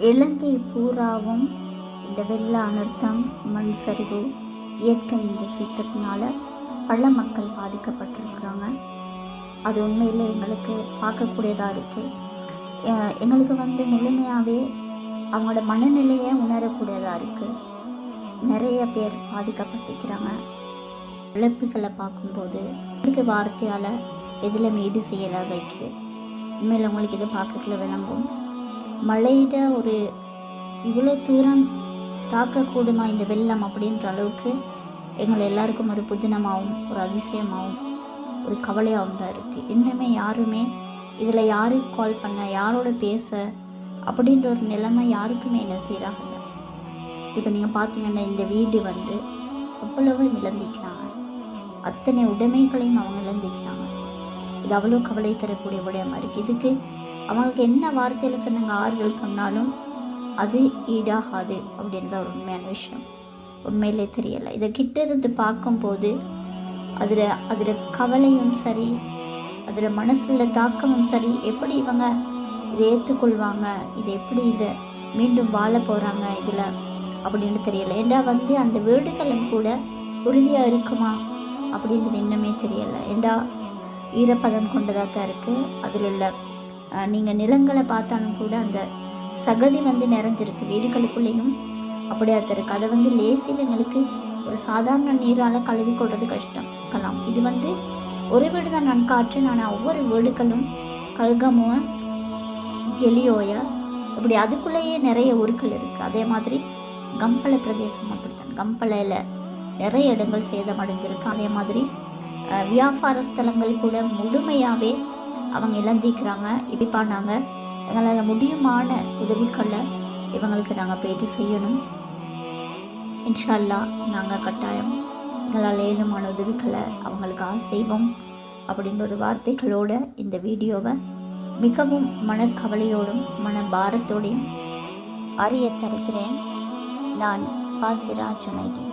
இலங்கை பூராவும் இந்த வெள்ள அனர்த்தம், மண் சரிவு, இயற்கை இந்த சீற்றத்தினால பல மக்கள் பாதிக்கப்பட்டிருக்கிறாங்க. அது உண்மையில் எங்களுக்கு பார்க்கக்கூடியதாக இருக்குது. எங்களுக்கு முழுமையாகவே அவங்களோட மனநிலையை உணரக்கூடியதாக இருக்குது. நிறைய பேர் பாதிக்கப்பட்டிருக்கிறாங்க. இழப்புகளை பார்க்கும்போது உங்களுக்கு வார்த்தையால் எதில் மீது செய்யலாம் வைக்குது. உண்மையில் உங்களுக்கு இதை பார்க்கல விளங்கும். மழையிட ஒரு இவ்வளோ தூரம் தாக்கக்கூடுமா இந்த வெள்ளம் அப்படின்ற அளவுக்கு எங்களை எல்லாருக்கும் ஒரு புதினமாகவும் ஒரு அதிசயமாகவும் ஒரு கவலையாகவும் தான் இருக்குது. இன்னுமே யாருமே இதில் யாருக்கு கால் பண்ண, யாரோட பேச அப்படின்ற ஒரு நிலைமை யாருக்குமே என்ன செய்கிறாங்க. இப்போ நீங்கள் பார்த்தீங்கன்னா இந்த வீடு அவ்வளவு இழந்திக்கிறாங்க. அத்தனை உடைமைகளையும் அவங்க இழந்திக்கிறாங்க. இது அவ்வளோ கவலை தரக்கூடிய விடயமாக இருக்குது. இதுக்கு அவங்களுக்கு என்ன வார்த்தையில் சொன்னாங்க ஆறுதல் சொன்னாலும் அது ஈடாகாது அப்படின்ற ஒரு உண்மையான விஷயம் உண்மையிலே தெரியலை. இதை கிட்ட இருந்து பார்க்கும்போது அதில் கவலையும் சரி, அதில் மனசுல தாக்கமும் சரி, எப்படி இவங்க இதை ஏற்றுக்கொள்வாங்க, இதை எப்படி இதை மீண்டும் வாழ போகிறாங்க இதில் அப்படின்னு தெரியலை. ஏண்டா அந்த வீடுகளும் கூட உறுதியாக இருக்குமா அப்படின்றது இன்னுமே தெரியலை. ஏண்டா ஈரப்பதம் கொண்டதாக தான் இருக்குது. அதில் உள்ள நீங்கள் நிலங்களை பார்த்தாலும் கூட அந்த சகதி நிறைஞ்சிருக்கு. வீடுகளுக்குள்ளேயும் அப்படியா தான் இருக்குது. அதை லேசில் எங்களுக்கு ஒரு சாதாரண நீரால் கழுவி கொள்வது கஷ்டம் இருக்கலாம். இது ஒரு வீடு தான் நான் காற்றேன். ஆனால் ஒவ்வொரு வீடுகளும் கல்கமுவ, கெலியோய, இப்படி அதுக்குள்ளேயே நிறைய ஊர்கள் இருக்குது. அதே மாதிரி கம்பளை பிரதேசம் அப்படித்தான். கம்பளையில் நிறைய இடங்கள் சேதமடைந்திருக்கு. அதே மாதிரி வியாபார ஸ்தலங்கள் கூட முழுமையாகவே அவங்க இழந்திக்கிறாங்க. இப்படிப்பா நாங்கள் எங்களால் முடியுமான உதவிகளை இவங்களுக்கு நாங்கள் பேச்சு செய்யணும். இன்ஷா அல்லாஹ் நாங்கள் கட்டாயம் எங்களால் ஏழுமான உதவிகளை அவங்களுக்காக செய்வோம் அப்படின்ற ஒரு வார்த்தைகளோடு இந்த வீடியோவை மிகவும் மனக்கவலையோடும் மன பாரத்தோடையும் அறிய தருகிறேன். நான் ஃபாசிரா ஜுனைடி.